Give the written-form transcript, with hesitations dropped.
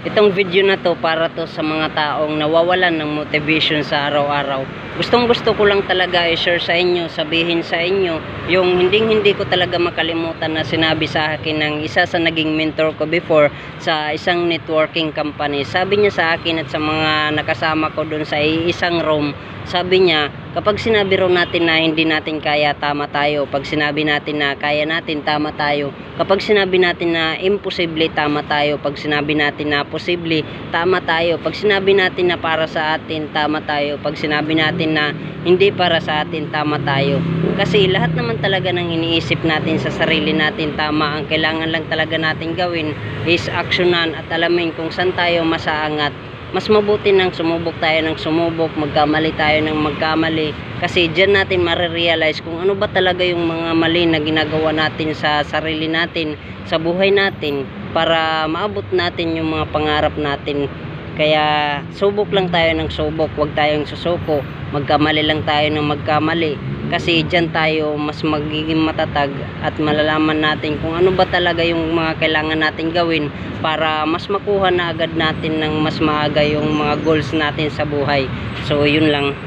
Itong video na to para to sa mga taong nawawalan ng motivation sa araw-araw. Gustong gusto ko lang talaga i-share sa inyo, sabihin sa inyo yung hindi ko talaga makalimutan na sinabi sa akin ng isa sa naging mentor ko before sa isang networking company. Sabi niya sa akin at sa mga nakasama ko dun sa isang room, sabi niya, kapag sinabi raw natin na hindi natin kaya, tama tayo. Pag sinabi natin na kaya natin, tama tayo. Kapag sinabi natin na imposible, tama tayo. Pag sinabi natin na posible, tama tayo. Pag sinabi natin na para sa atin, tama tayo. Pag sinabi natin na hindi para sa atin, tama tayo. Kasi lahat naman talaga ng iniisip natin sa sarili natin, tama. Ang kailangan lang talaga natin gawin is aksyonan at alamin kung saan tayo masaangat. Mas mabuti nang sumubok tayo ng sumubok, magkamali tayo ng magkamali, kasi dyan natin marirealize kung ano ba talaga yung mga mali na ginagawa natin sa sarili natin, sa buhay natin, para maabot natin yung mga pangarap natin. Kaya subok lang tayo ng subok, huwag tayong susuko, magkamali lang tayo ng magkamali, kasi dyan tayo mas magiging matatag at malalaman natin kung ano ba talaga yung mga kailangan natin gawin para mas makuha na agad natin ng mas maaga yung mga goals natin sa buhay. So yun lang.